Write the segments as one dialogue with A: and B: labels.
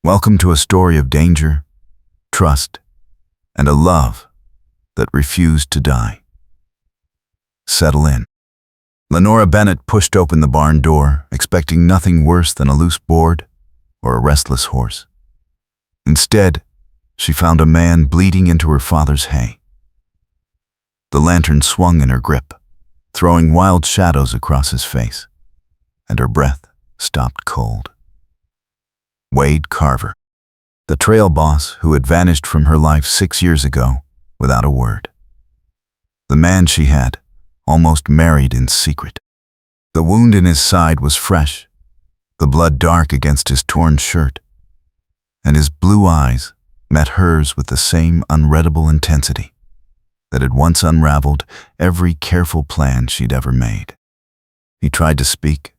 A: Welcome to a story of danger, trust, and a love that refused to die. Settle in. Lenora Bennett pushed open the barn door, expecting nothing worse than a loose board or a restless horse. Instead, she found a man bleeding into her father's hay. The lantern swung in her grip, throwing wild shadows across his face, and her breath stopped cold. Wade Carver, the trail boss who had vanished from her life 6 years ago without a word. The man she had almost married in secret. The wound in his side was fresh, the blood dark against his torn shirt, and his blue eyes met hers with the same unreadable intensity that had once unraveled every careful plan she'd ever made. He tried to speak,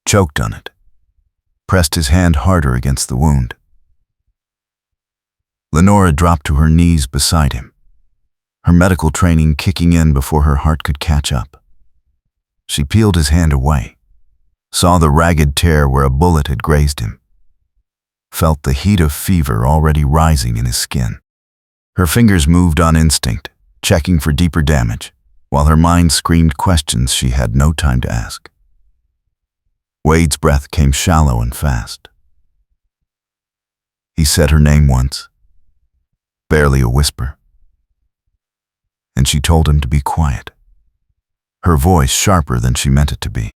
A: choked on it, pressed his hand harder against the wound. Lenora dropped to her knees beside him, her medical training kicking in before her heart could catch up. She peeled his hand away, saw the ragged tear where a bullet had grazed him, felt the heat of fever already rising in his skin. Her fingers moved on instinct, checking for deeper damage, while her mind screamed questions she had no time to ask. Wade's breath came shallow and fast. He said her name once, barely a whisper, and she told him to be quiet, her voice sharper than she meant it to be.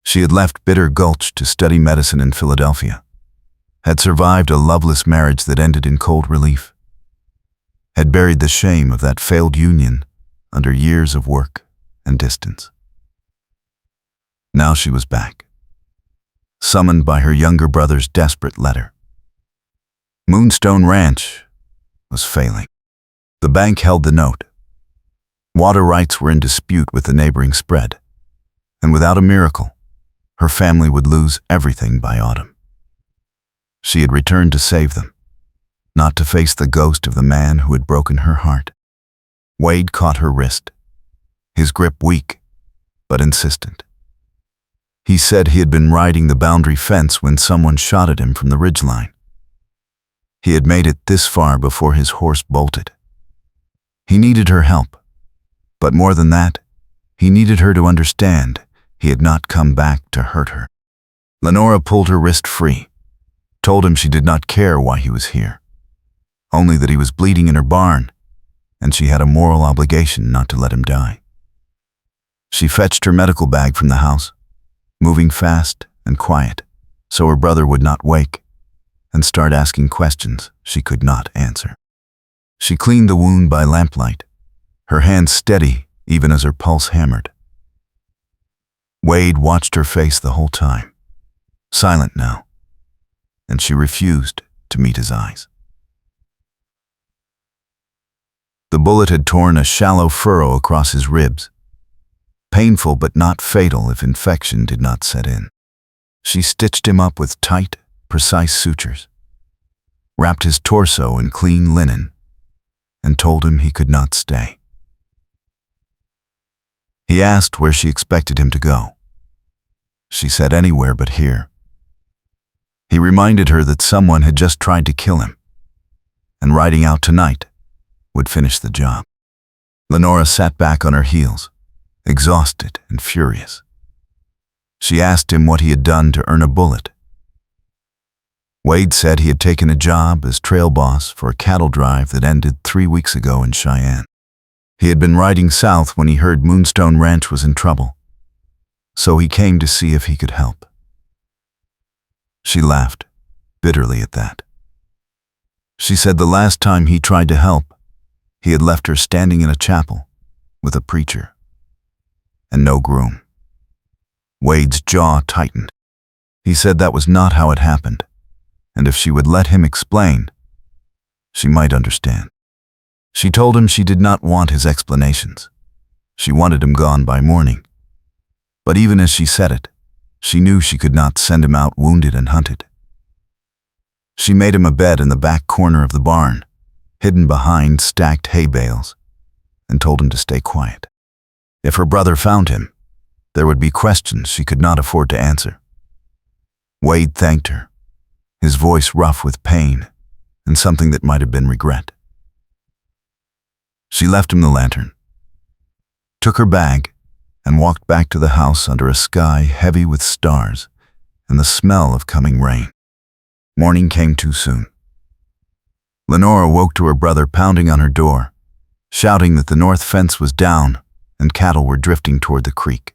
A: She had left Bitter Gulch to study medicine in Philadelphia, had survived a loveless marriage that ended in cold relief, had buried the shame of that failed union under years of work and distance. Now she was back, summoned by her younger brother's desperate letter. Moonstone Ranch was failing. The bank held the note. Water rights were in dispute with the neighboring spread, and without a miracle, her family would lose everything by autumn. She had returned to save them, not to face the ghost of the man who had broken her heart. Wade caught her wrist, his grip weak, but insistent. He said he had been riding the boundary fence when someone shot at him from the ridgeline. He had made it this far before his horse bolted. He needed her help, but more than that, he needed her to understand he had not come back to hurt her. Lenora pulled her wrist free, told him she did not care why he was here, only that he was bleeding in her barn, and she had a moral obligation not to let him die. She fetched her medical bag from the house, moving fast and quiet, so her brother would not wake and start asking questions she could not answer. She cleaned the wound by lamplight, her hands steady even as her pulse hammered. Wade watched her face the whole time, silent now, and she refused to meet his eyes. The bullet had torn a shallow furrow across his ribs, painful but not fatal if infection did not set in. She stitched him up with tight, precise sutures, wrapped his torso in clean linen, and told him he could not stay. He asked where she expected him to go. She said anywhere but here. He reminded her that someone had just tried to kill him, and riding out tonight would finish the job. Lenora sat back on her heels, exhausted and furious. She asked him what he had done to earn a bullet. Wade said he had taken a job as trail boss for a cattle drive that ended 3 weeks ago in Cheyenne. He had been riding south when he heard Moonstone Ranch was in trouble, so he came to see if he could help. She laughed bitterly at that. She said the last time he tried to help, he had left her standing in a chapel with a preacher and no groom. Wade's jaw tightened. He said that was not how it happened, and if she would let him explain, she might understand. She told him she did not want his explanations. She wanted him gone by morning. But even as she said it, she knew she could not send him out wounded and hunted. She made him a bed in the back corner of the barn, hidden behind stacked hay bales, and told him to stay quiet. If her brother found him, there would be questions she could not afford to answer. Wade thanked her, his voice rough with pain and something that might have been regret. She left him the lantern, took her bag, and walked back to the house under a sky heavy with stars and the smell of coming rain. Morning came too soon. Lenora woke to her brother pounding on her door, shouting that the north fence was down and cattle were drifting toward the creek.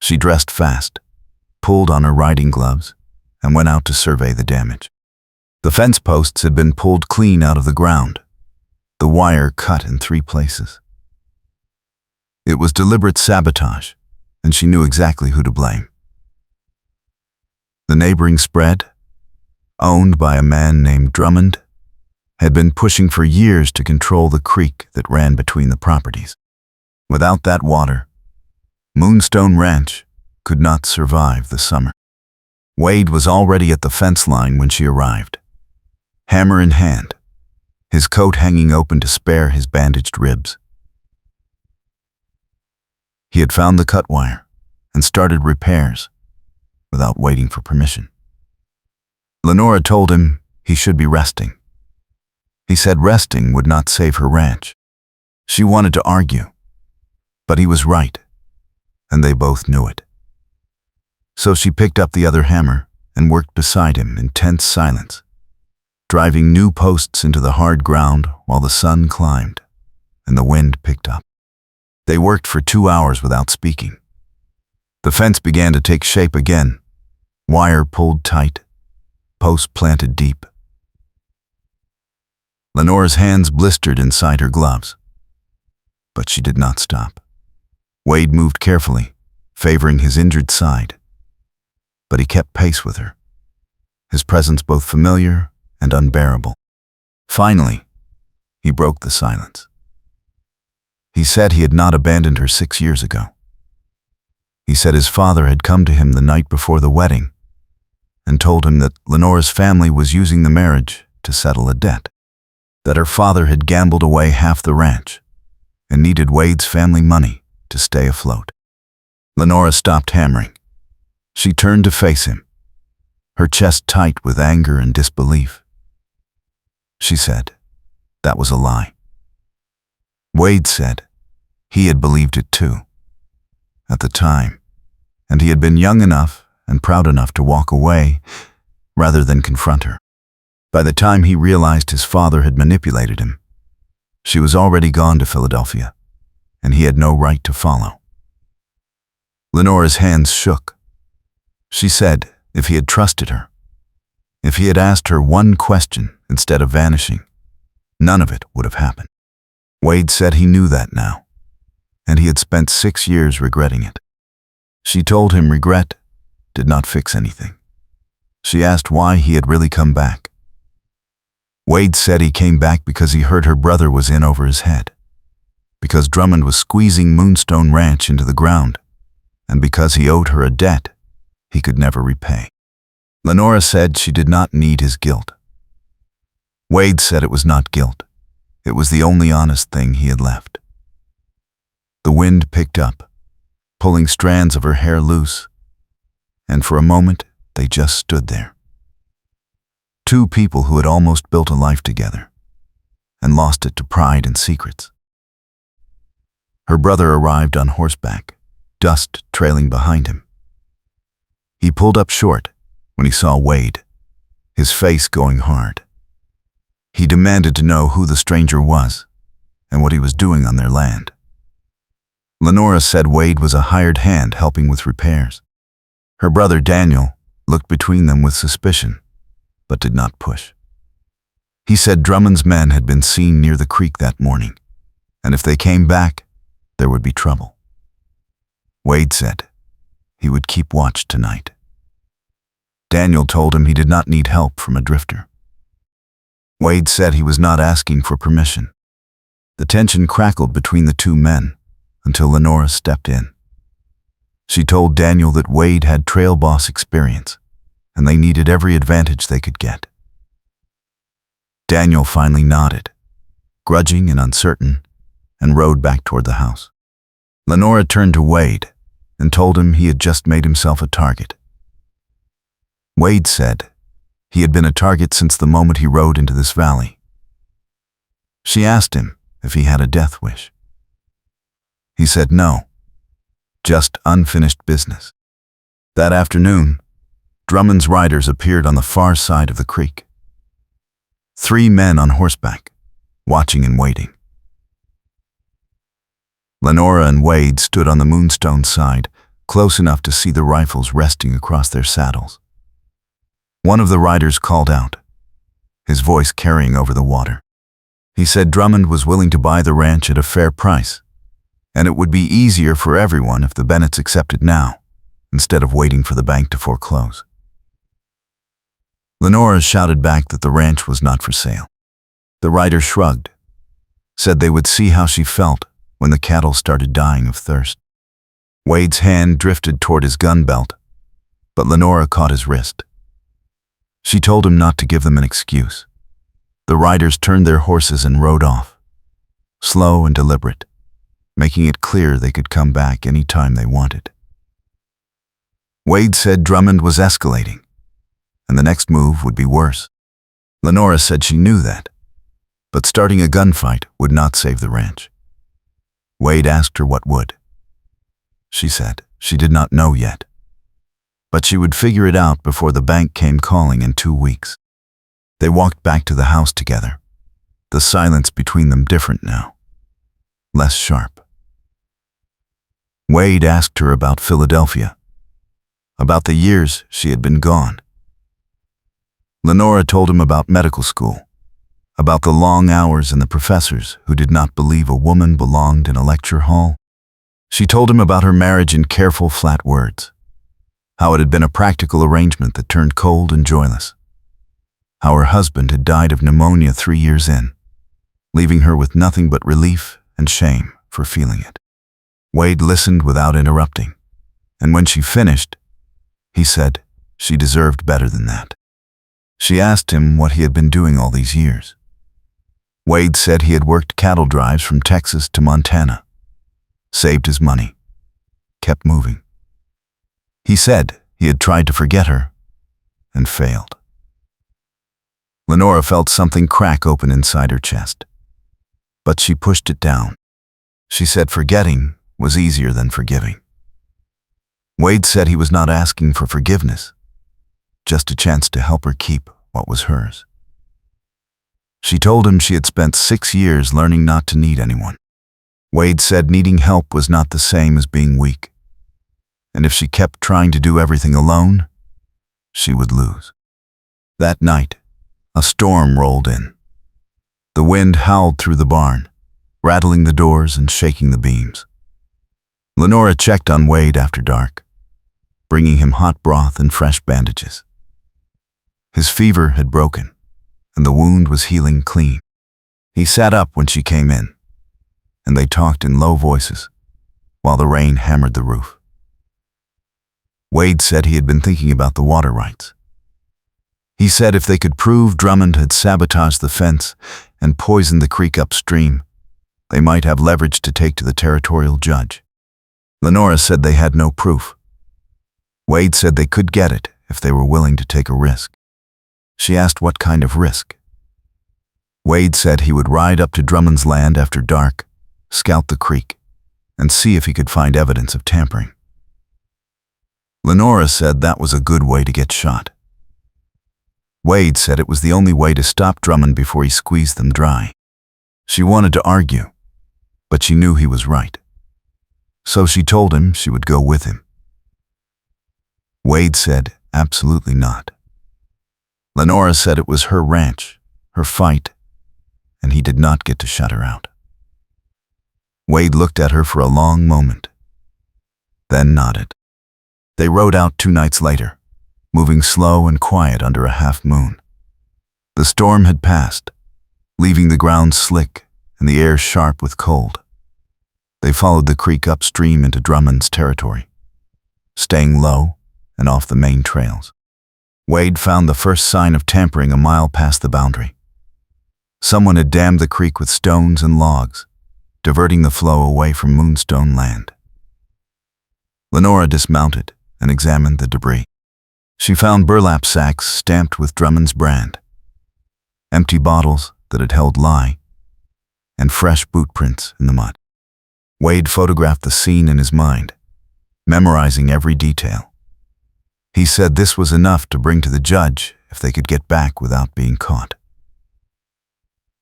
A: She dressed fast, pulled on her riding gloves, and went out to survey the damage. The fence posts had been pulled clean out of the ground, the wire cut in 3 places. It was deliberate sabotage, and she knew exactly who to blame. The neighboring spread, owned by a man named Drummond, had been pushing for years to control the creek that ran between the properties. Without that water, Moonstone Ranch could not survive the summer. Wade was already at the fence line when she arrived, hammer in hand, his coat hanging open to spare his bandaged ribs. He had found the cut wire and started repairs without waiting for permission. Lenora told him he should be resting. He said resting would not save her ranch. She wanted to argue, but he was right, and they both knew it. So she picked up the other hammer and worked beside him in tense silence, driving new posts into the hard ground while the sun climbed and the wind picked up. They worked for 2 hours without speaking. The fence began to take shape again, wire pulled tight, posts planted deep. Lenora's hands blistered inside her gloves, but she did not stop. Wade moved carefully, favoring his injured side, but he kept pace with her, his presence both familiar and unbearable. Finally, he broke the silence. He said he had not abandoned her 6 years ago. He said his father had come to him the night before the wedding and told him that Lenora's family was using the marriage to settle a debt, that her father had gambled away half the ranch and needed Wade's family money to stay afloat. Lenora stopped hammering. She turned to face him, her chest tight with anger and disbelief. She said that was a lie. Wade said he had believed it too, at the time, and he had been young enough and proud enough to walk away rather than confront her. By the time he realized his father had manipulated him, she was already gone to Philadelphia, and he had no right to follow. Lenora's hands shook. She said if he had trusted her, if he had asked her one question instead of vanishing, none of it would have happened. Wade said he knew that now, and he had spent 6 years regretting it. She told him regret did not fix anything. She asked why he had really come back. Wade said he came back because he heard her brother was in over his head, because Drummond was squeezing Moonstone Ranch into the ground, and because he owed her a debt he could never repay. Lenora said she did not need his guilt. Wade said it was not guilt. It was the only honest thing he had left. The wind picked up, pulling strands of her hair loose, and for a moment they just stood there. 2 people who had almost built a life together and lost it to pride and secrets. Her brother arrived on horseback, dust trailing behind him. He pulled up short when he saw Wade, his face going hard. He demanded to know who the stranger was and what he was doing on their land. Lenora said Wade was a hired hand helping with repairs. Her brother Daniel looked between them with suspicion, but did not push. He said Drummond's men had been seen near the creek that morning, and if they came back, there would be trouble. Wade said he would keep watch tonight. Daniel told him he did not need help from a drifter. Wade said he was not asking for permission. The tension crackled between the 2 men until Lenora stepped in. She told Daniel that Wade had trail boss experience, and they needed every advantage they could get. Daniel finally nodded, grudging and uncertain, and rode back toward the house. Lenora turned to Wade and told him he had just made himself a target. Wade said He had been a target since the moment he rode into this valley. She asked him if he had a death wish. He said no, just unfinished business. That afternoon, Drummond's riders appeared on the far side of the creek. 3 men on horseback, watching and waiting. Lenora and Wade stood on the Moonstone side, close enough to see the rifles resting across their saddles. One of the riders called out, his voice carrying over the water. He said Drummond was willing to buy the ranch at a fair price, and it would be easier for everyone if the Bennetts accepted now, instead of waiting for the bank to foreclose. Lenora shouted back that the ranch was not for sale. The rider shrugged, said they would see how she felt when the cattle started dying of thirst. Wade's hand drifted toward his gun belt, but Lenora caught his wrist. She told him not to give them an excuse. The riders turned their horses and rode off, slow and deliberate, making it clear they could come back any time they wanted. Wade said Drummond was escalating, and the next move would be worse. Lenora said she knew that, but starting a gunfight would not save the ranch. Wade asked her what would. She said she did not know yet, but she would figure it out before the bank came calling in 2 weeks. They walked back to the house together, the silence between them different now, less sharp. Wade asked her about Philadelphia, about the years she had been gone. Lenora told him about medical school, about the long hours and the professors who did not believe a woman belonged in a lecture hall. She told him about her marriage in careful, flat words, how it had been a practical arrangement that turned cold and joyless, how her husband had died of pneumonia 3 years in, leaving her with nothing but relief and shame for feeling it. Wade listened without interrupting, and when she finished, he said she deserved better than that. She asked him what he had been doing all these years. Wade said he had worked cattle drives from Texas to Montana, saved his money, kept moving. He said he had tried to forget her and failed. Lenora felt something crack open inside her chest, but she pushed it down. She said forgetting was easier than forgiving. Wade said he was not asking for forgiveness, just a chance to help her keep what was hers. She told him she had spent 6 years learning not to need anyone. Wade said needing help was not the same as being weak, and if she kept trying to do everything alone, she would lose. That night, a storm rolled in. The wind howled through the barn, rattling the doors and shaking the beams. Lenora checked on Wade after dark, bringing him hot broth and fresh bandages. His fever had broken, and the wound was healing clean. He sat up when she came in, and they talked in low voices while the rain hammered the roof. Wade said he had been thinking about the water rights. He said if they could prove Drummond had sabotaged the fence and poisoned the creek upstream, they might have leverage to take to the territorial judge. Lenora said they had no proof. Wade said they could get it if they were willing to take a risk. She asked what kind of risk. Wade said he would ride up to Drummond's land after dark, scout the creek, and see if he could find evidence of tampering. Lenora said that was a good way to get shot. Wade said it was the only way to stop Drummond before he squeezed them dry. She wanted to argue, but she knew he was right. So she told him she would go with him. Wade said absolutely not. Lenora said it was her ranch, her fight, and he did not get to shut her out. Wade looked at her for a long moment, then nodded. They rode out 2 nights later, moving slow and quiet under a half moon. The storm had passed, leaving the ground slick and the air sharp with cold. They followed the creek upstream into Drummond's territory, staying low and off the main trails. Wade found the first sign of tampering a mile past the boundary. Someone had dammed the creek with stones and logs, diverting the flow away from Moonstone land. Lenora dismounted and examined the debris. She found burlap sacks stamped with Drummond's brand, empty bottles that had held lye, and fresh boot prints in the mud. Wade photographed the scene in his mind, memorizing every detail. He said this was enough to bring to the judge if they could get back without being caught.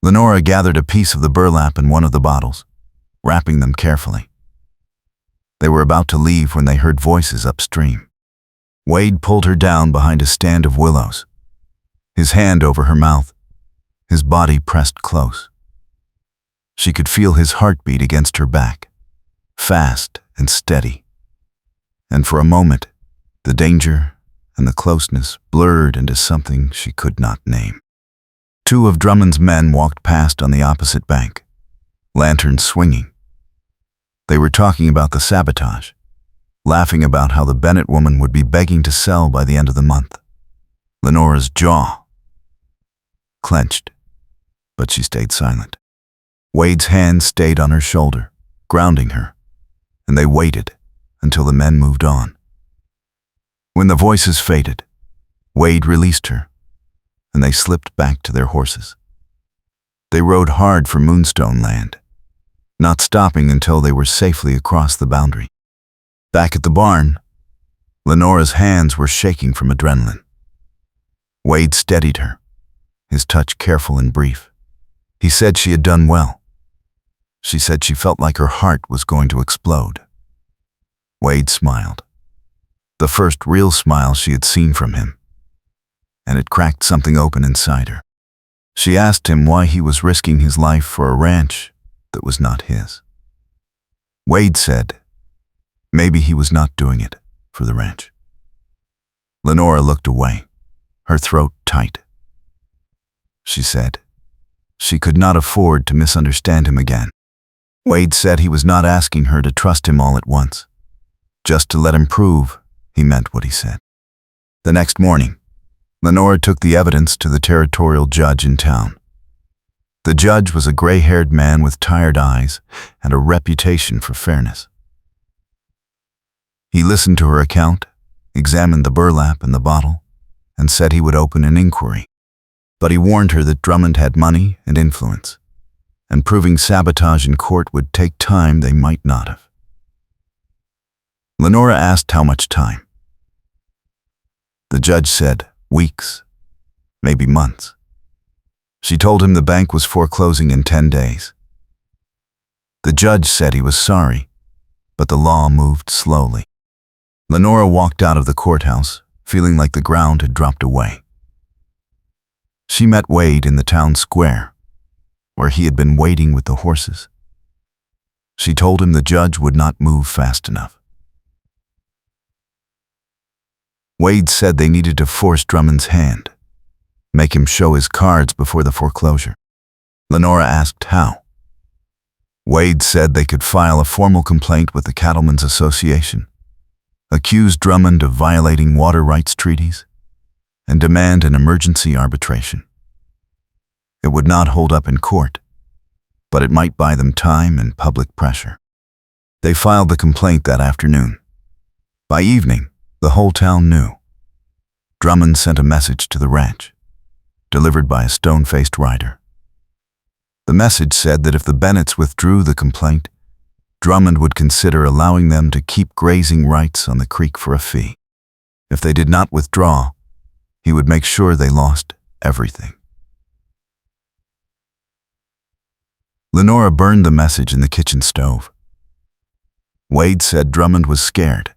A: Lenora gathered a piece of the burlap in one of the bottles, wrapping them carefully. They were about to leave when they heard voices upstream. Wade pulled her down behind a stand of willows, his hand over her mouth, his body pressed close. She could feel his heartbeat against her back, fast and steady. And for a moment, the danger and the closeness blurred into something she could not name. Two of Drummond's men walked past on the opposite bank, lanterns swinging. They were talking about the sabotage, laughing about how the Bennett woman would be begging to sell by the end of the month. Lenora's jaw clenched, but she stayed silent. Wade's hand stayed on her shoulder, grounding her, and they waited until the men moved on. When the voices faded, Wade released her, and they slipped back to their horses. They rode hard for Moonstone Land, not stopping until they were safely across the boundary. Back at the barn, Lenora's hands were shaking from adrenaline. Wade steadied her, his touch careful and brief. He said she had done well. She said she felt like her heart was going to explode. Wade smiled, the first real smile she had seen from him, and it cracked something open inside her. She asked him why he was risking his life for a ranch that was not his. Wade said maybe he was not doing it for the ranch. Lenora looked away, her throat tight. She said she could not afford to misunderstand him again. Wade said he was not asking her to trust him all at once, just to let him prove he meant what he said. The next morning, Lenora took the evidence to the territorial judge in town. The judge was a gray-haired man with tired eyes and a reputation for fairness. He listened to her account, examined the burlap and the bottle, and said he would open an inquiry. But he warned her that Drummond had money and influence, and proving sabotage in court would take time they might not have. Lenora asked how much time. The judge said weeks, maybe months. She told him the bank was foreclosing in 10 days. The judge said he was sorry, but the law moved slowly. Lenora walked out of the courthouse, feeling like the ground had dropped away. She met Wade in the town square, where he had been waiting with the horses. She told him the judge would not move fast enough. Wade said they needed to force Drummond's hand, make him show his cards before the foreclosure. Lenora asked how. Wade said they could file a formal complaint with the Cattlemen's Association, accuse Drummond of violating water rights treaties, and demand an emergency arbitration. It would not hold up in court, but it might buy them time and public pressure. They filed the complaint that afternoon. By evening, the whole town knew. Drummond sent a message to the ranch, delivered by a stone-faced rider. The message said that if the Bennetts withdrew the complaint, Drummond would consider allowing them to keep grazing rights on the creek for a fee. If they did not withdraw, he would make sure they lost everything. Lenora burned the message in the kitchen stove. Wade said Drummond was scared,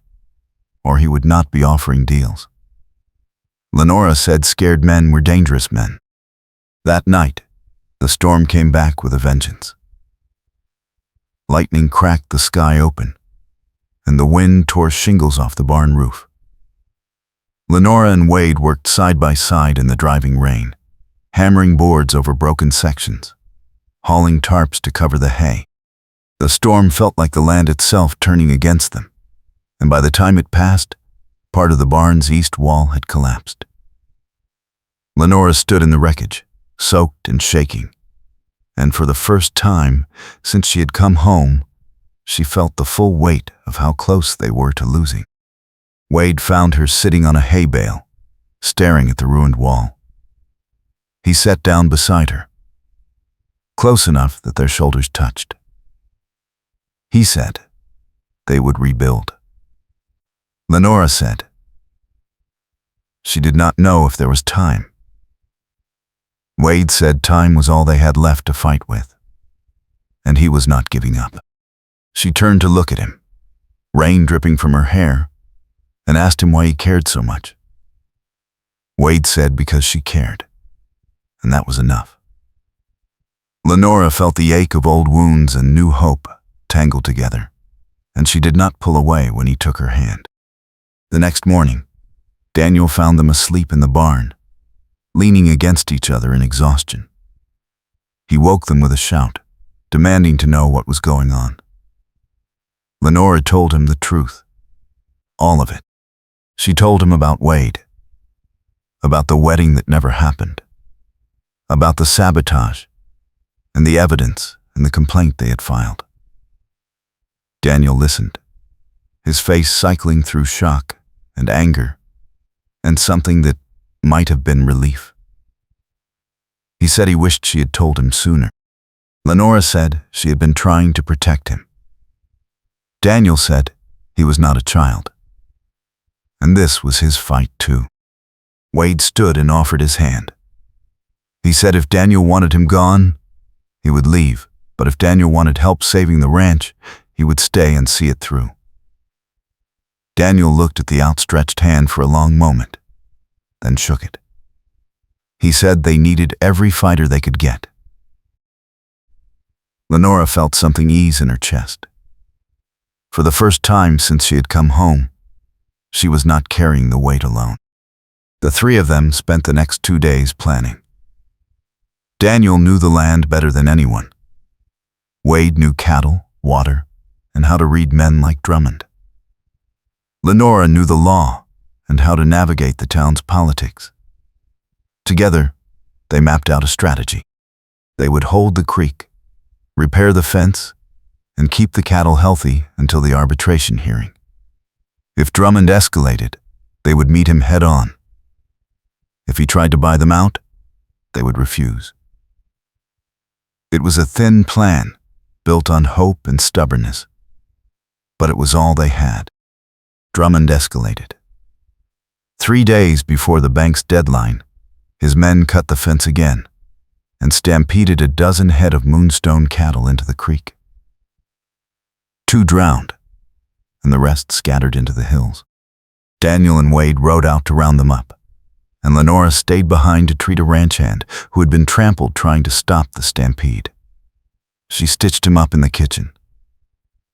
A: or he would not be offering deals. Lenora said scared men were dangerous men. That night, the storm came back with a vengeance. Lightning cracked the sky open, and the wind tore shingles off the barn roof. Lenora and Wade worked side by side in the driving rain, hammering boards over broken sections, hauling tarps to cover the hay. The storm felt like the land itself turning against them, and by the time it passed, part of the barn's east wall had collapsed. Lenora stood in the wreckage, soaked and shaking, and for the first time since she had come home, she felt the full weight of how close they were to losing. Wade found her sitting on a hay bale, staring at the ruined wall. He sat down beside her, close enough that their shoulders touched. He said they would rebuild. Lenora said she did not know if there was time. Wade said time was all they had left to fight with, and he was not giving up. She turned to look at him, rain dripping from her hair, and asked him why he cared so much. Wade said because she cared, and that was enough. Lenora felt the ache of old wounds and new hope tangled together, and she did not pull away when he took her hand. The next morning, Daniel found them asleep in the barn, leaning against each other in exhaustion. He woke them with a shout, demanding to know what was going on. Lenora told him the truth, all of it. She told him about Wade, about the wedding that never happened, about the sabotage, and the evidence and the complaint they had filed. Daniel listened, his face cycling through shock and anger and something that might have been relief. He said he wished she had told him sooner. Lenora said she had been trying to protect him. Daniel said he was not a child, and this was his fight too. Wade stood and offered his hand. He said if Daniel wanted him gone, he would leave, but if Daniel wanted help saving the ranch, he would stay and see it through. Daniel looked at the outstretched hand for a long moment, then shook it. He said they needed every fighter they could get. Lenora felt something ease in her chest. For the first time since she had come home, she was not carrying the weight alone. The three of them spent the next 2 days planning. Daniel knew the land better than anyone. Wade knew cattle, water, and how to read men like Drummond. Lenora knew the law and how to navigate the town's politics. Together, they mapped out a strategy. They would hold the creek, repair the fence, and keep the cattle healthy until the arbitration hearing. If Drummond escalated, they would meet him head on. If he tried to buy them out, they would refuse. It was a thin plan, built on hope and stubbornness, but it was all they had. Drummond escalated. 3 days before the bank's deadline, his men cut the fence again and stampeded a dozen head of Moonstone cattle into the creek. 2 drowned, and the rest scattered into the hills. Daniel and Wade rode out to round them up, and Lenora stayed behind to treat a ranch hand who had been trampled trying to stop the stampede. She stitched him up in the kitchen,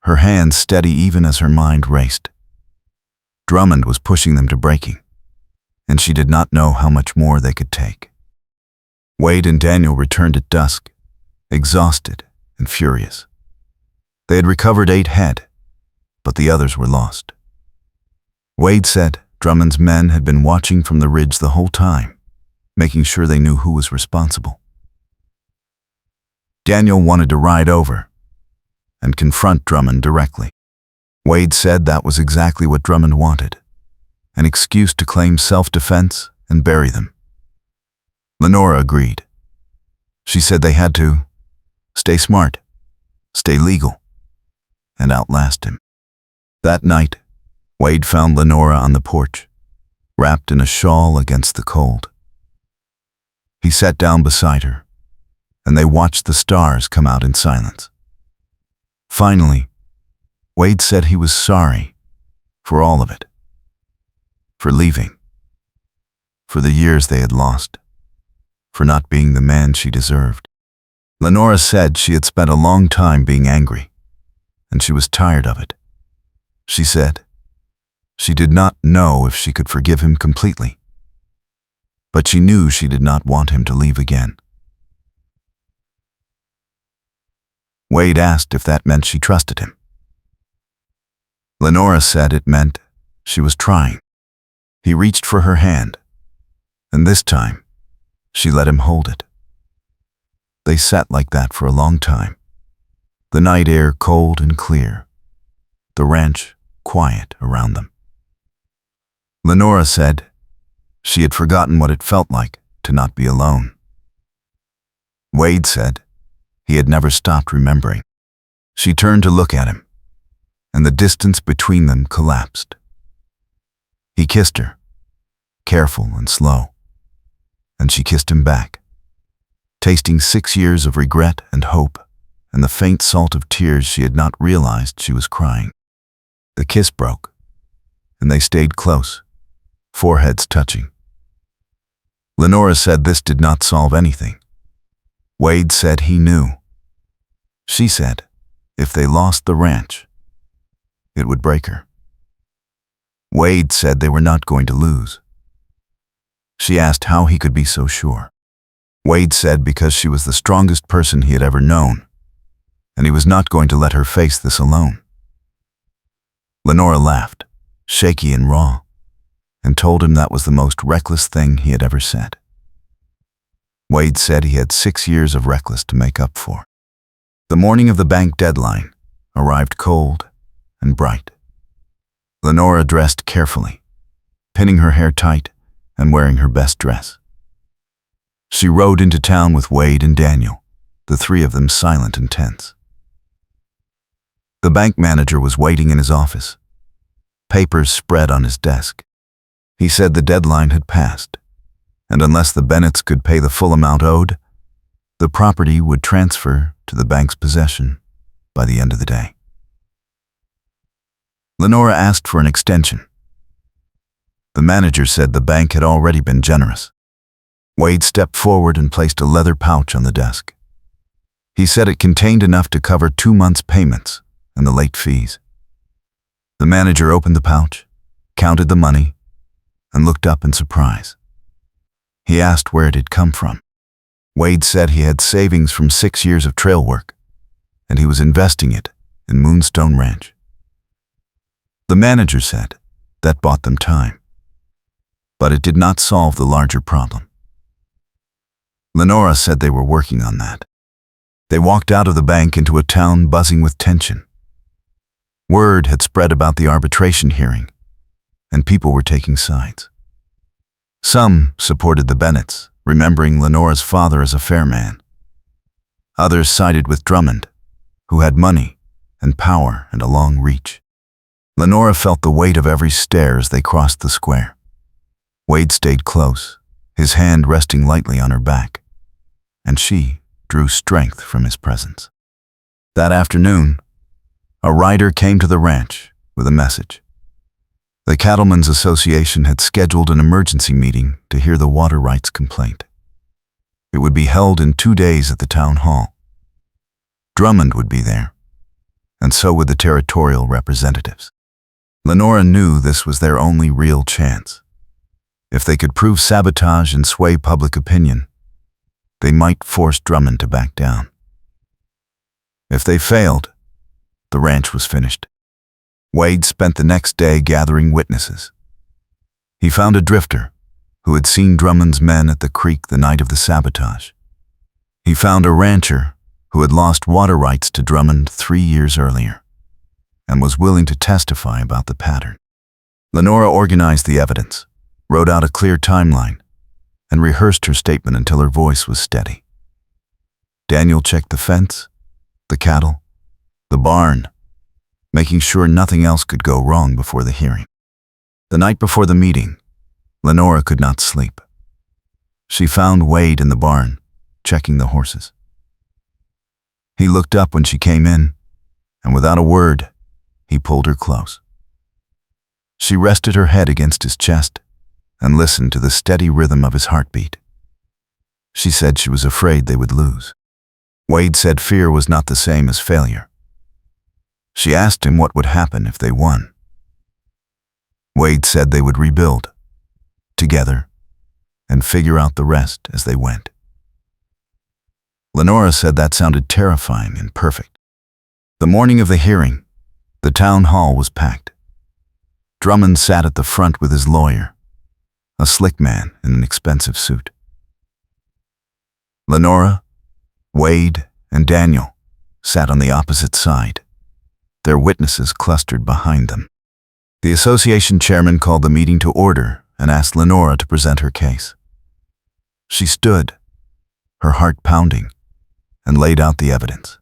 A: her hands steady even as her mind raced. Drummond was pushing them to breaking, and she did not know how much more they could take. Wade and Daniel returned at dusk, exhausted and furious. They had recovered 8 head, but the others were lost. Wade said Drummond's men had been watching from the ridge the whole time, making sure they knew who was responsible. Daniel wanted to ride over and confront Drummond directly. Wade said that was exactly what Drummond wanted, an excuse to claim self-defense and bury them. Lenora agreed. She said they had to stay smart, stay legal, and outlast him. That night, Wade found Lenora on the porch, wrapped in a shawl against the cold. He sat down beside her, and they watched the stars come out in silence. Finally, Wade said he was sorry for all of it, for leaving, for the years they had lost, for not being the man she deserved. Lenora said she had spent a long time being angry, and she was tired of it. She said she did not know if she could forgive him completely, but she knew she did not want him to leave again. Wade asked if that meant she trusted him. Lenora said it meant she was trying. He reached for her hand, and this time, she let him hold it. They sat like that for a long time, the night air cold and clear, the ranch quiet around them. Lenora said She had forgotten what it felt like to not be alone. Wade said he had never stopped remembering. She turned to look at him, and the distance between them collapsed. He kissed her, careful and slow, and she kissed him back, tasting 6 years of regret and hope and the faint salt of tears she had not realized she was crying. The kiss broke, and they stayed close, foreheads touching. Lenora said this did not solve anything. Wade said he knew. She said if they lost the ranch, it would break her. Wade said they were not going to lose. She asked how he could be so sure. Wade said because she was the strongest person he had ever known, and he was not going to let her face this alone. Lenora laughed, shaky and raw, and told him that was the most reckless thing he had ever said. Wade said he had 6 years of reckless to make up for. The morning of the bank deadline arrived cold and bright. Lenora dressed carefully, pinning her hair tight and wearing her best dress. She rode into town with Wade and Daniel, the three of them silent and tense. The bank manager was waiting in his office, papers spread on his desk. He said the deadline had passed, and unless the Bennetts could pay the full amount owed, the property would transfer to the bank's possession by the end of the day. Lenora asked for an extension. The manager said the bank had already been generous. Wade stepped forward and placed a leather pouch on the desk. He said it contained enough to cover 2 months' payments and the late fees. The manager opened the pouch, counted the money, and looked up in surprise. He asked where it had come from. Wade said he had savings from 6 years of trail work, and he was investing it in Moonstone Ranch. The manager said that bought them time, but it did not solve the larger problem. Lenora said they were working on that. They walked out of the bank into a town buzzing with tension. Word had spread about the arbitration hearing, and people were taking sides. Some supported the Bennetts, remembering Lenora's father as a fair man. Others sided with Drummond, who had money and power and a long reach. Lenora felt the weight of every stare as they crossed the square. Wade stayed close, his hand resting lightly on her back, and she drew strength from his presence. That afternoon, a rider came to the ranch with a message. The Cattlemen's Association had scheduled an emergency meeting to hear the water rights complaint. It would be held in 2 days at the town hall. Drummond would be there, and so would the territorial representatives. Lenora knew this was their only real chance. If they could prove sabotage and sway public opinion, they might force Drummond to back down. If they failed, the ranch was finished. Wade spent the next day gathering witnesses. He found a drifter who had seen Drummond's men at the creek the night of the sabotage. He found a rancher who had lost water rights to Drummond 3 years earlier and was willing to testify about the pattern. Lenora organized the evidence, wrote out a clear timeline, and rehearsed her statement until her voice was steady. Daniel checked the fence, the cattle, the barn, making sure nothing else could go wrong before the hearing. The night before the meeting, Lenora could not sleep. She found Wade in the barn, checking the horses. He looked up when she came in, and without a word, he pulled her close. She rested her head against his chest and listened to the steady rhythm of his heartbeat. She said she was afraid they would lose. Wade said fear was not the same as failure. She asked him what would happen if they won. Wade said they would rebuild, together, and figure out the rest as they went. Lenora said that sounded terrifying and perfect. The morning of the hearing, the town hall was packed. Drummond sat at the front with his lawyer, a slick man in an expensive suit. Lenora, Wade, and Daniel sat on the opposite side, their witnesses clustered behind them. The association chairman called the meeting to order and asked Lenora to present her case. She stood, her heart pounding, and laid out the evidence.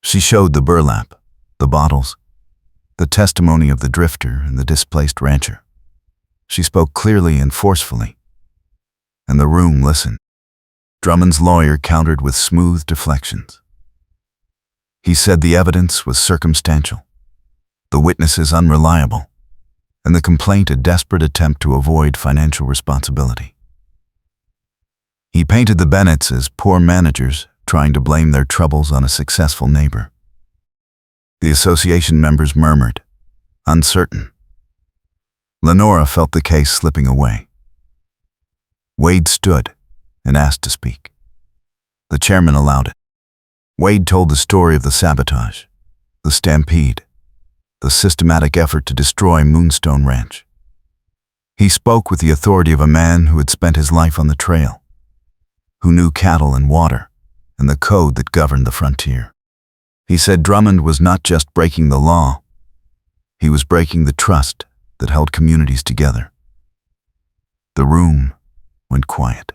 A: She showed the burlap, the bottles, the testimony of the drifter and the displaced rancher. She spoke clearly and forcefully, and the room listened. Drummond's lawyer countered with smooth deflections. He said the evidence was circumstantial, the witnesses unreliable, and the complaint a desperate attempt to avoid financial responsibility. He painted the Bennetts as poor managers trying to blame their troubles on a successful neighbor. The association members murmured, uncertain. Lenora felt the case slipping away. Wade stood and asked to speak. The chairman allowed it. Wade told the story of the sabotage, the stampede, the systematic effort to destroy Moonstone Ranch. He spoke with the authority of a man who had spent his life on the trail, who knew cattle and water and the code that governed the frontier. He said Drummond was not just breaking the law, he was breaking the trust that held communities together. The room went quiet.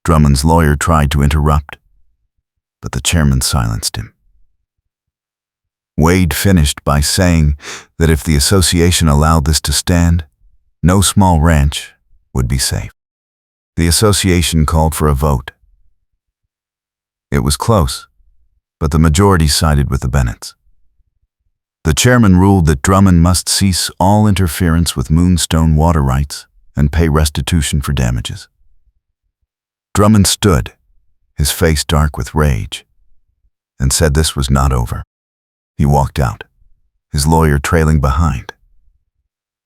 A: Drummond's lawyer tried to interrupt, but the chairman silenced him. Wade finished by saying that if the association allowed this to stand, no small ranch would be safe. The association called for a vote. It was close, but the majority sided with the Bennetts. The chairman ruled that Drummond must cease all interference with Moonstone water rights and pay restitution for damages. Drummond stood, his face dark with rage, and said this was not over. He walked out, his lawyer trailing behind.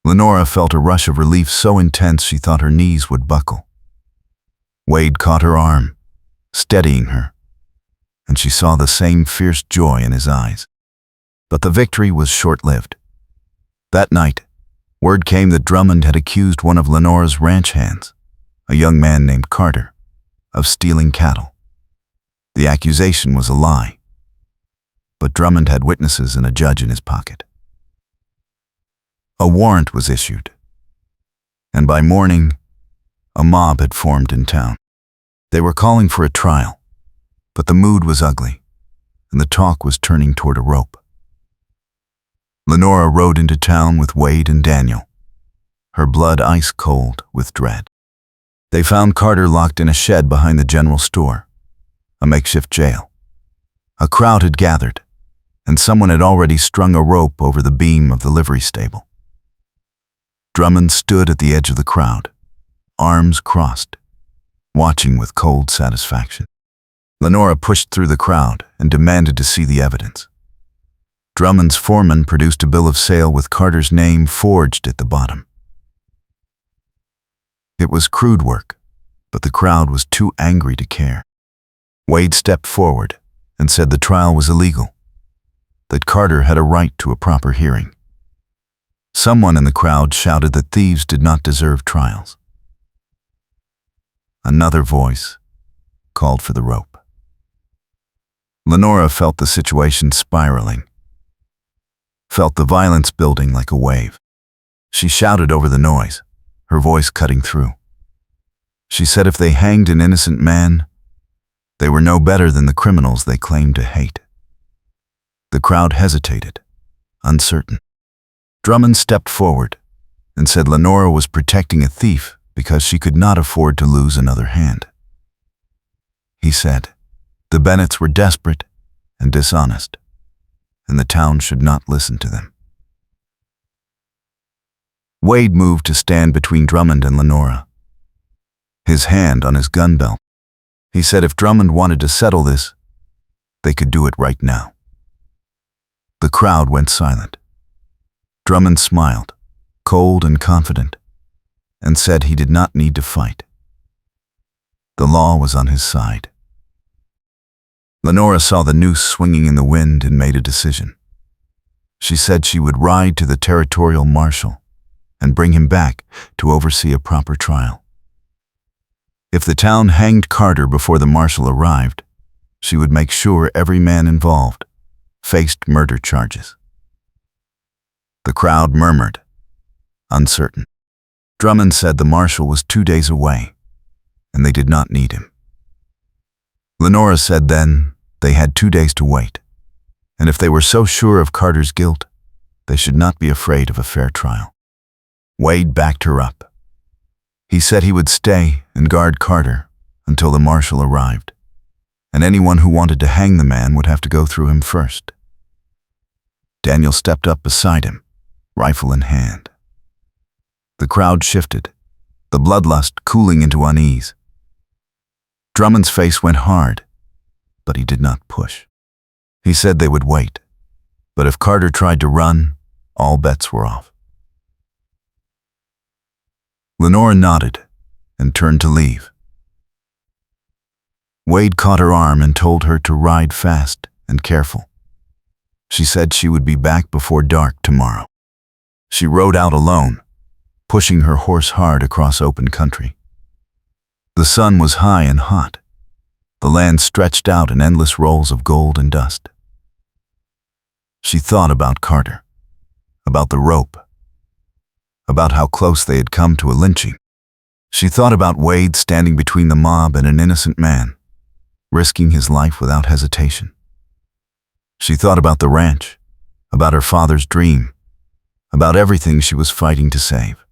A: Lenora felt a rush of relief so intense she thought her knees would buckle. Wade caught her arm, steadying her, and she saw the same fierce joy in his eyes. But the victory was short-lived. That night, word came that Drummond had accused one of Lenora's ranch hands, a young man named Carter, of stealing cattle. The accusation was a lie, but Drummond had witnesses and a judge in his pocket. A warrant was issued, and by morning, a mob had formed in town. They were calling for a trial, but the mood was ugly, and the talk was turning toward a rope. Lenora rode into town with Wade and Daniel, her blood ice cold with dread. They found Carter locked in a shed behind the general store, a makeshift jail. A crowd had gathered, and someone had already strung a rope over the beam of the livery stable. Drummond stood at the edge of the crowd, arms crossed, watching with cold satisfaction. Lenora pushed through the crowd and demanded to see the evidence. Drummond's foreman produced a bill of sale with Carter's name forged at the bottom. It was crude work, but the crowd was too angry to care. Wade stepped forward and said the trial was illegal, that Carter had a right to a proper hearing. Someone in the crowd shouted that thieves did not deserve trials. Another voice called for the rope. Lenora felt the situation spiraling, felt the violence building like a wave. She shouted over the noise, her voice cutting through. She said if they hanged an innocent man, they were no better than the criminals they claimed to hate. The crowd hesitated, uncertain. Drummond stepped forward and said Lenora was protecting a thief because she could not afford to lose another hand. He said the Bennetts were desperate and dishonest, and the town should not listen to them. Wade moved to stand between Drummond and Lenora, his hand on his gun belt. He said if Drummond wanted to settle this, they could do it right now. The crowd went silent. Drummond smiled, cold and confident, and said he did not need to fight. The law was on his side. Lenora saw the noose swinging in the wind and made a decision. She said she would ride to the territorial marshal and bring him back to oversee a proper trial. If the town hanged Carter before the marshal arrived, she would make sure every man involved faced murder charges. The crowd murmured, uncertain. Drummond said the marshal was 2 days away, and they did not need him. Lenora said then they had 2 days to wait, and if they were so sure of Carter's guilt, they should not be afraid of a fair trial. Wade backed her up. He said he would stay and guard Carter until the marshal arrived, and anyone who wanted to hang the man would have to go through him first. Daniel stepped up beside him, rifle in hand. The crowd shifted, the bloodlust cooling into unease. Drummond's face went hard, but he did not push. He said they would wait, but if Carter tried to run, all bets were off. Lenora nodded and turned to leave. Wade caught her arm and told her to ride fast and careful. She said she would be back before dark tomorrow. She rode out alone, pushing her horse hard across open country. The sun was high and hot. The land stretched out in endless rolls of gold and dust. She thought about Carter, about the rope, about how close they had come to a lynching. She thought about Wade standing between the mob and an innocent man, risking his life without hesitation. She thought about the ranch, about her father's dream, about everything she was fighting to save.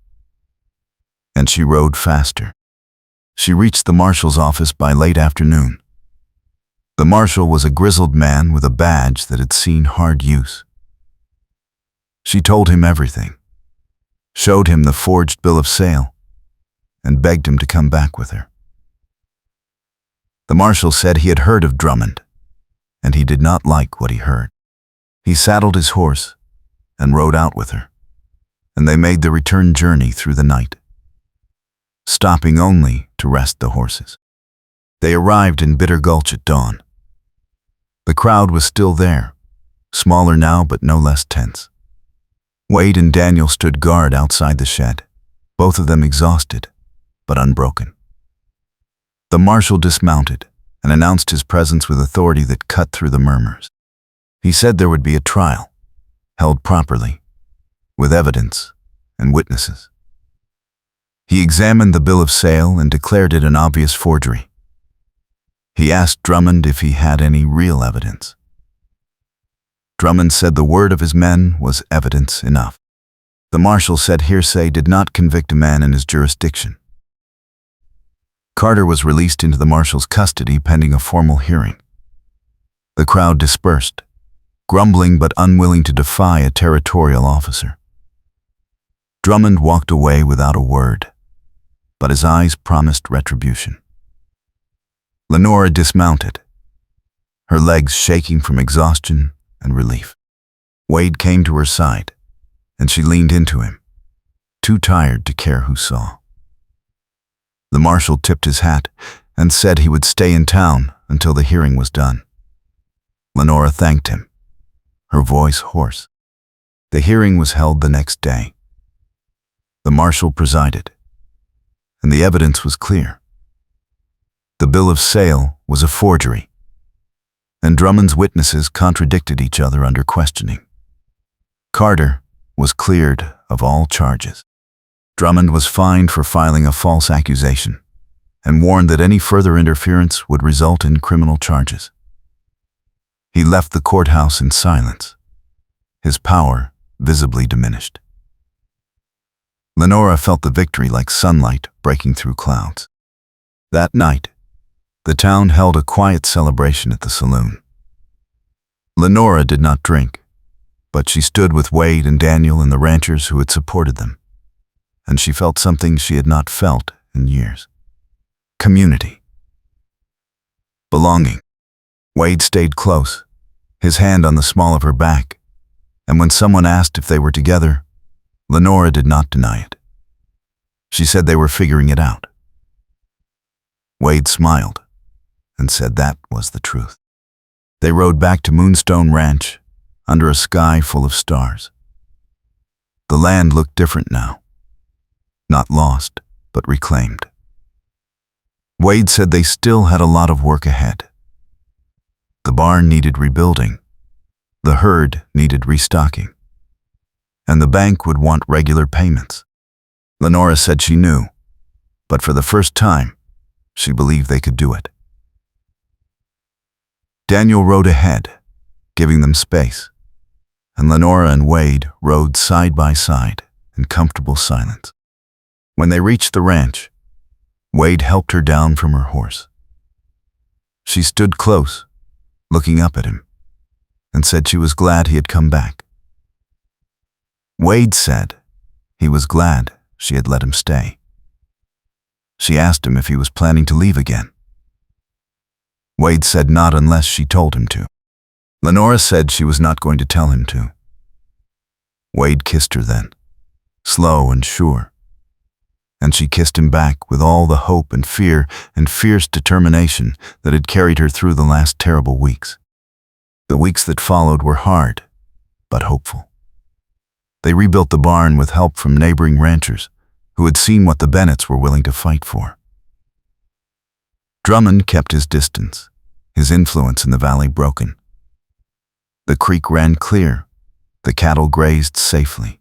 A: And she rode faster. She reached the marshal's office by late afternoon. The marshal was a grizzled man with a badge that had seen hard use. She told him everything, showed him the forged bill of sale, and begged him to come back with her. The marshal said he had heard of Drummond, and he did not like what he heard. He saddled his horse and rode out with her, and they made the return journey through the night, stopping only to rest the horses. They arrived in Bitter Gulch at dawn. The crowd was still there, smaller now but no less tense. Wade and Daniel stood guard outside the shed, both of them exhausted but unbroken. The marshal dismounted and announced his presence with authority that cut through the murmurs. He said there would be a trial, held properly, with evidence and witnesses. He examined the bill of sale and declared it an obvious forgery. He asked Drummond if he had any real evidence. Drummond said the word of his men was evidence enough. The marshal said hearsay did not convict a man in his jurisdiction. Carter was released into the marshal's custody pending a formal hearing. The crowd dispersed, grumbling but unwilling to defy a territorial officer. Drummond walked away without a word, but his eyes promised retribution. Lenora dismounted, her legs shaking from exhaustion and relief. Wade came to her side, and she leaned into him, too tired to care who saw. The marshal tipped his hat and said he would stay in town until the hearing was done. Lenora thanked him, her voice hoarse. The hearing was held the next day. The marshal presided, and the evidence was clear. The bill of sale was a forgery, and Drummond's witnesses contradicted each other under questioning. Carter was cleared of all charges. Drummond was fined for filing a false accusation and warned that any further interference would result in criminal charges. He left the courthouse in silence, his power visibly diminished. Lenora felt the victory like sunlight breaking through clouds. That night, the town held a quiet celebration at the saloon. Lenora did not drink, but she stood with Wade and Daniel and the ranchers who had supported them, and she felt something she had not felt in years. Community. Belonging. Wade stayed close, his hand on the small of her back, and when someone asked if they were together, Lenora did not deny it. She said they were figuring it out. Wade smiled and said that was the truth. They rode back to Moonstone Ranch under a sky full of stars. The land looked different now, not lost, but reclaimed. Wade said they still had a lot of work ahead. The barn needed rebuilding, the herd needed restocking, and the bank would want regular payments. Lenora said she knew, but for the first time, she believed they could do it. Daniel rode ahead, giving them space, and Lenora and Wade rode side by side in comfortable silence. When they reached the ranch, Wade helped her down from her horse. She stood close, looking up at him, and said she was glad he had come back. Wade said he was glad she had let him stay. She asked him if he was planning to leave again. Wade said not unless she told him to. Lenora said she was not going to tell him to. Wade kissed her then, slow and sure, and she kissed him back with all the hope and fear and fierce determination that had carried her through the last terrible weeks. The weeks that followed were hard, but hopeful. They rebuilt the barn with help from neighboring ranchers who had seen what the Bennetts were willing to fight for. Drummond kept his distance, his influence in the valley broken. The creek ran clear, the cattle grazed safely,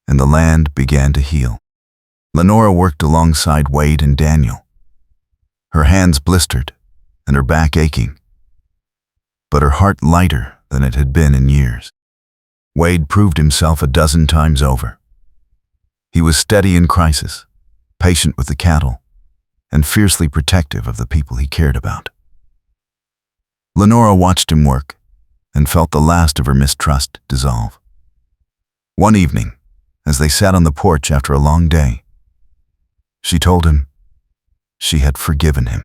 A: and the land began to heal. Lenora worked alongside Wade and Daniel, her hands blistered and her back aching, but her heart lighter than it had been in years. Wade proved himself a dozen times over. He was steady in crisis, patient with the cattle, and fiercely protective of the people he cared about. Lenora watched him work and felt the last of her mistrust dissolve. One evening, as they sat on the porch after a long day, she told him she had forgiven him.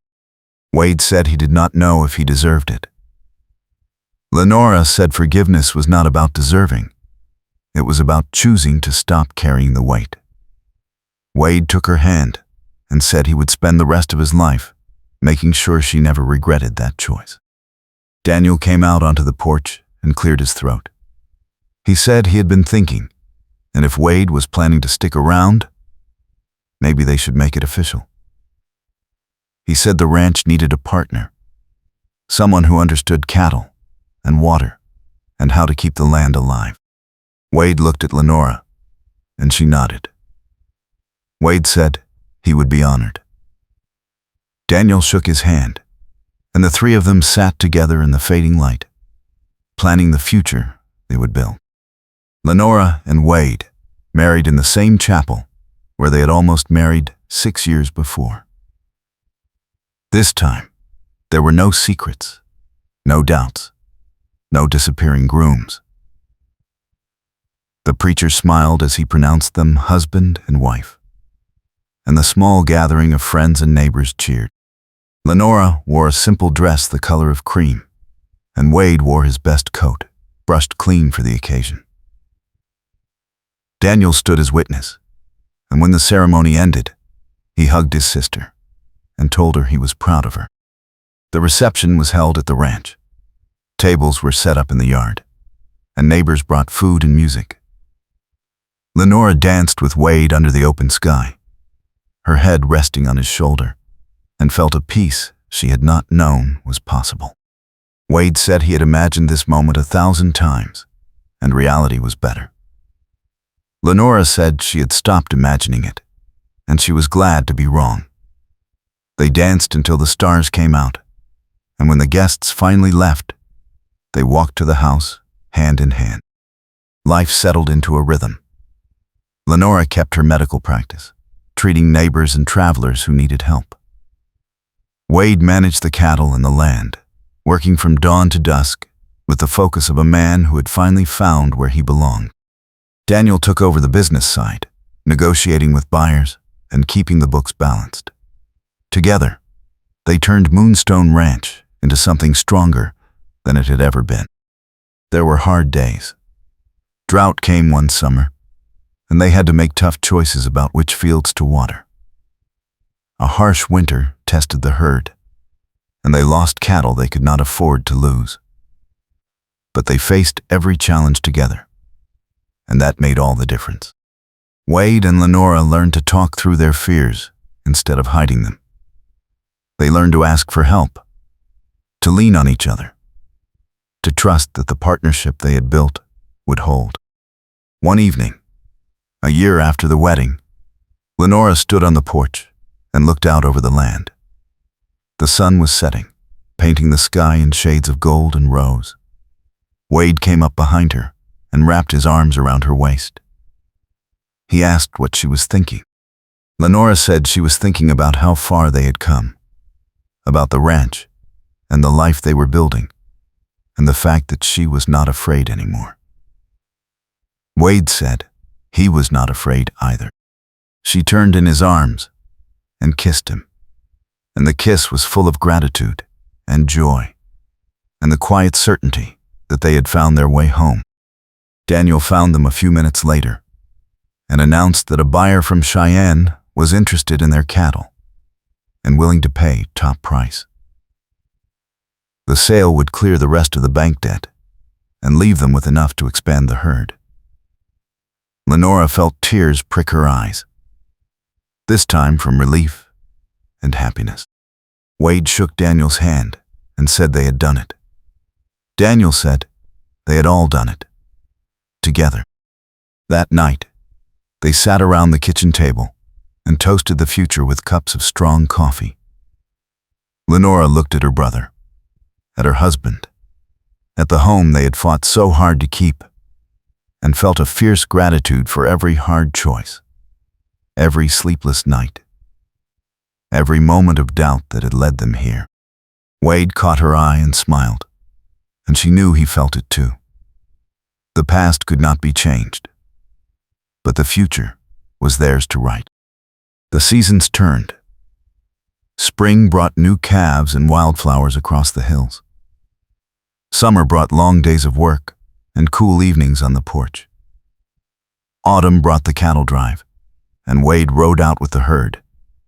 A: Wade said he did not know if he deserved it. Lenora said forgiveness was not about deserving. It was about choosing to stop carrying the weight. Wade took her hand and said he would spend the rest of his life making sure she never regretted that choice. Daniel came out onto the porch and cleared his throat. He said he had been thinking, and if Wade was planning to stick around, maybe they should make it official. He said the ranch needed a partner, someone who understood cattle and water and how to keep the land alive. Wade looked at Lenora, and she nodded. Wade said he would be honored. Daniel shook his hand, and the three of them sat together in the fading light, planning the future they would build. Lenora and Wade married in the same chapel where they had almost married 6 years before. This time, there were no secrets, no doubts, no disappearing grooms. The preacher smiled as he pronounced them husband and wife, and the small gathering of friends and neighbors cheered. Lenora wore a simple dress the color of cream, and Wade wore his best coat, brushed clean for the occasion. Daniel stood as witness, and when the ceremony ended, he hugged his sister and told her he was proud of her. The reception was held at the ranch. Tables were set up in the yard, and neighbors brought food and music. Lenora danced with Wade under the open sky, her head resting on his shoulder, and felt a peace she had not known was possible. Wade said he had imagined this moment 1,000 times, and reality was better. Lenora said she had stopped imagining it, and she was glad to be wrong. They danced until the stars came out, and when the guests finally left, they walked to the house, hand in hand. Life settled into a rhythm. Lenora kept her medical practice, treating neighbors and travelers who needed help. Wade managed the cattle and the land, working from dawn to dusk with the focus of a man who had finally found where he belonged. Daniel took over the business side, negotiating with buyers and keeping the books balanced. Together, they turned Moonstone Ranch into something stronger than it had ever been. There were hard days. Drought came one summer, and they had to make tough choices about which fields to water. A harsh winter tested the herd, and they lost cattle they could not afford to lose. But they faced every challenge together, and that made all the difference. Wade and Lenora learned to talk through their fears instead of hiding them. They learned to ask for help, to lean on each other, to trust that the partnership they had built would hold. One evening, a year after the wedding, Lenora stood on the porch and looked out over the land. The sun was setting, painting the sky in shades of gold and rose. Wade came up behind her and wrapped his arms around her waist. He asked what she was thinking. Lenora said she was thinking about how far they had come, about the ranch and the life they were building, and the fact that she was not afraid anymore. Wade said he was not afraid either. She turned in his arms and kissed him, and the kiss was full of gratitude and joy, and the quiet certainty that they had found their way home. Daniel found them a few minutes later and announced that a buyer from Cheyenne was interested in their cattle and willing to pay top price. The sale would clear the rest of the bank debt and leave them with enough to expand the herd. Lenora felt tears prick her eyes, this time from relief and happiness. Wade shook Daniel's hand and said they had done it. Daniel said they had all done it, together. That night, they sat around the kitchen table and toasted the future with cups of strong coffee. Lenora looked at her brother, at her husband, at the home they had fought so hard to keep, and felt a fierce gratitude for every hard choice, every sleepless night, every moment of doubt that had led them here. Wade caught her eye and smiled, and she knew he felt it too. The past could not be changed, but the future was theirs to write. The seasons turned. Spring brought new calves and wildflowers across the hills. Summer brought long days of work and cool evenings on the porch. Autumn brought the cattle drive, and Wade rode out with the herd,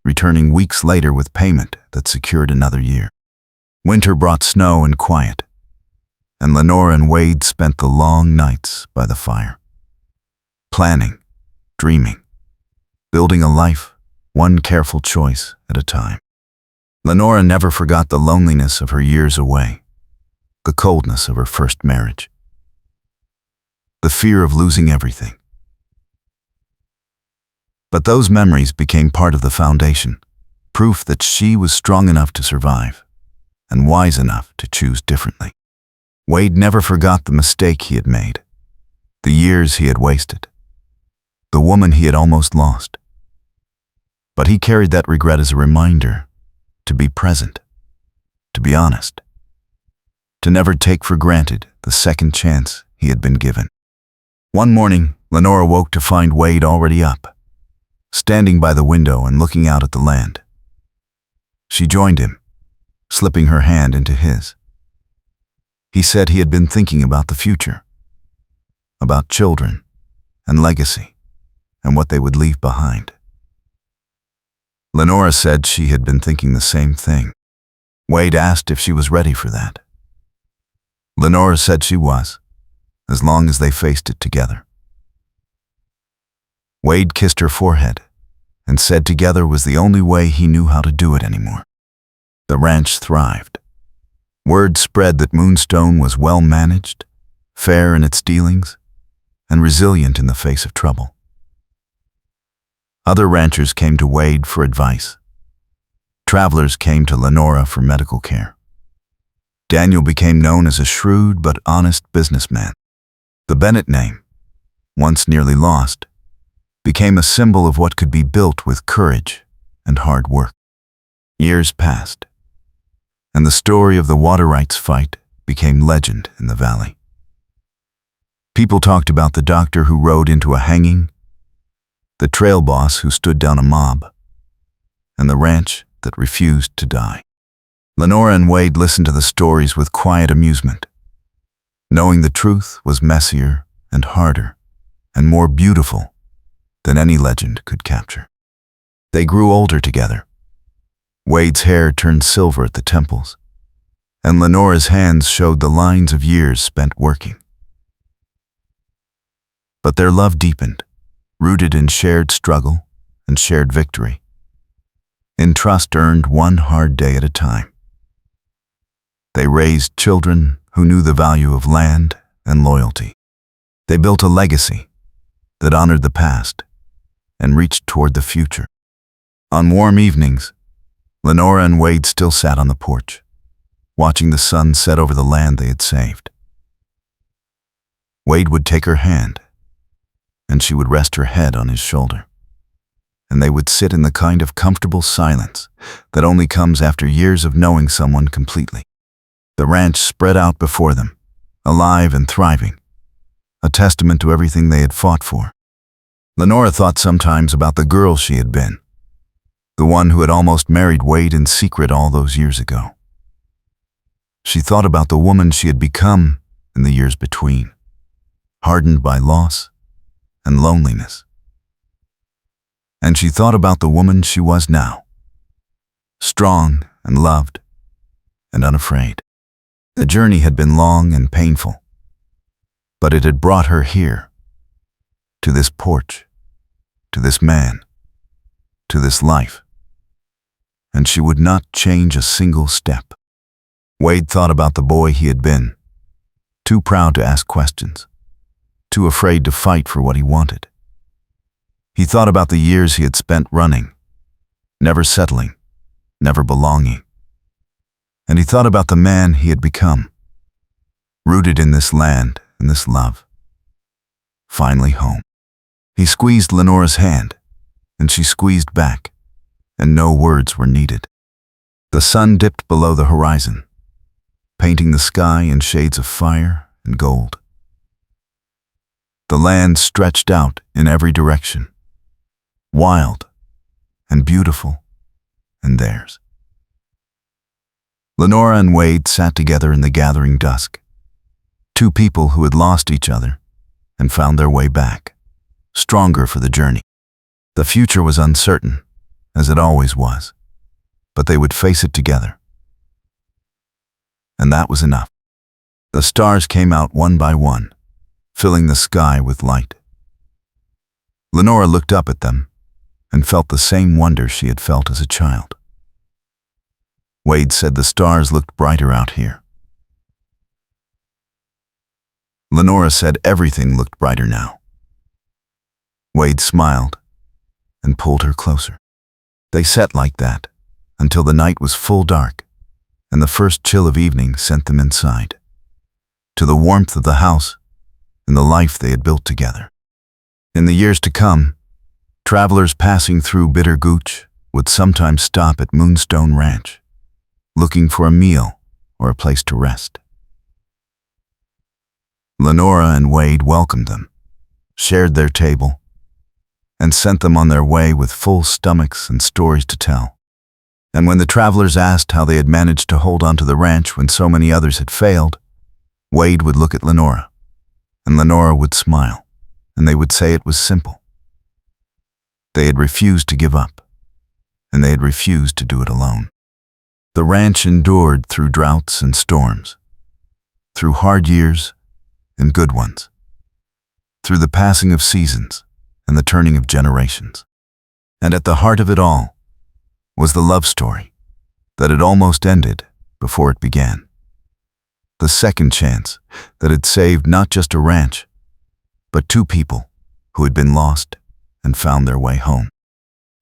A: returning weeks later with payment that secured another year. Winter brought snow and quiet, and Lenora and Wade spent the long nights by the fire, planning, dreaming, building a life, one careful choice at a time. Lenora never forgot the loneliness of her years away, the coldness of her first marriage, the fear of losing everything. But those memories became part of the foundation, proof that she was strong enough to survive and wise enough to choose differently. Wade never forgot the mistake he had made, the years he had wasted, the woman he had almost lost. But he carried that regret as a reminder to be present, to be honest, to never take for granted the second chance he had been given. One morning, Lenora woke to find Wade already up, standing by the window and looking out at the land. She joined him, slipping her hand into his. He said he had been thinking about the future, about children and legacy and what they would leave behind. Lenora said she had been thinking the same thing. Wade asked if she was ready for that. Lenora said she was, as long as they faced it together. Wade kissed her forehead and said together was the only way he knew how to do it anymore. The ranch thrived. Word spread that Moonstone was well managed, fair in its dealings, and resilient in the face of trouble. Other ranchers came to Wade for advice. Travelers came to Lenora for medical care. Daniel became known as a shrewd but honest businessman. The Bennett name, once nearly lost, became a symbol of what could be built with courage and hard work. Years passed, and the story of the water rights fight became legend in the valley. People talked about the doctor who rode into a hanging, the trail boss who stood down a mob, and the ranch that refused to die. Lenora and Wade listened to the stories with quiet amusement, knowing the truth was messier and harder and more beautiful than any legend could capture. They grew older together. Wade's hair turned silver at the temples, and Lenora's hands showed the lines of years spent working. But their love deepened, rooted in shared struggle and shared victory, in trust earned one hard day at a time. They raised children who knew the value of land and loyalty. They built a legacy that honored the past and reached toward the future. On warm evenings, Lenora and Wade still sat on the porch, watching the sun set over the land they had saved. Wade would take her hand, and she would rest her head on his shoulder, and they would sit in the kind of comfortable silence that only comes after years of knowing someone completely. The ranch spread out before them, alive and thriving, a testament to everything they had fought for. Lenora thought sometimes about the girl she had been, the one who had almost married Wade in secret all those years ago. She thought about the woman she had become in the years between, hardened by loss and loneliness. And she thought about the woman she was now, strong and loved and unafraid. The journey had been long and painful, but it had brought her here, to this porch, to this man, to this life, and she would not change a single step. Wade thought about the boy he had been, too proud to ask questions, too afraid to fight for what he wanted. He thought about the years he had spent running, never settling, never belonging. And he thought about the man he had become, rooted in this land and this love, finally home. He squeezed Lenora's hand, and she squeezed back, and no words were needed. The sun dipped below the horizon, painting the sky in shades of fire and gold. The land stretched out in every direction, wild and beautiful and theirs. Lenora and Wade sat together in the gathering dusk, two people who had lost each other and found their way back, stronger for the journey. The future was uncertain, as it always was, but they would face it together. And that was enough. The stars came out one by one, filling the sky with light. Lenora looked up at them and felt the same wonder she had felt as a child. Wade said the stars looked brighter out here. Lenora said everything looked brighter now. Wade smiled and pulled her closer. They sat like that until the night was full dark and the first chill of evening sent them inside, to the warmth of the house and the life they had built together. In the years to come, travelers passing through Bitter Gooch would sometimes stop at Moonstone Ranch, looking for a meal or a place to rest. Lenora and Wade welcomed them, shared their table, and sent them on their way with full stomachs and stories to tell. And when the travelers asked how they had managed to hold on to the ranch when so many others had failed, Wade would look at Lenora, and Lenora would smile, and they would say it was simple. They had refused to give up, and they had refused to do it alone. The ranch endured through droughts and storms, through hard years and good ones, through the passing of seasons and the turning of generations. And at the heart of it all was the love story that had almost ended before it began. The second chance that had saved not just a ranch, but two people who had been lost and found their way home.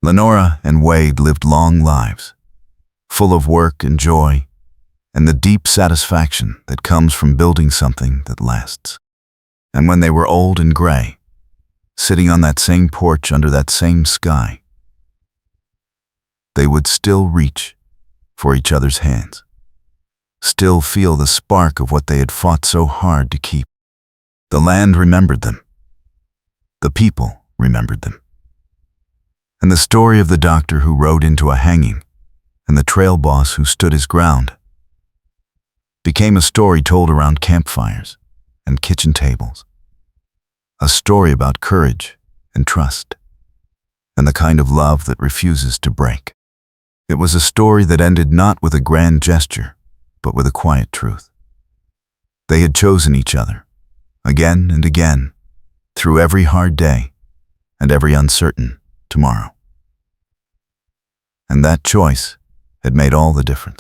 A: Lenora and Wade lived long lives, full of work and joy, and the deep satisfaction that comes from building something that lasts. And when they were old and gray, sitting on that same porch under that same sky, they would still reach for each other's hands, still feel the spark of what they had fought so hard to keep. The land remembered them. The people remembered them. And the story of the doctor who rode into a hanging and the trail boss who stood his ground became a story told around campfires and kitchen tables, a story about courage and trust and the kind of love that refuses to break. It was a story that ended not with a grand gesture, but with a quiet truth. They had chosen each other, again and again, through every hard day and every uncertain tomorrow. And that choice had made all the difference.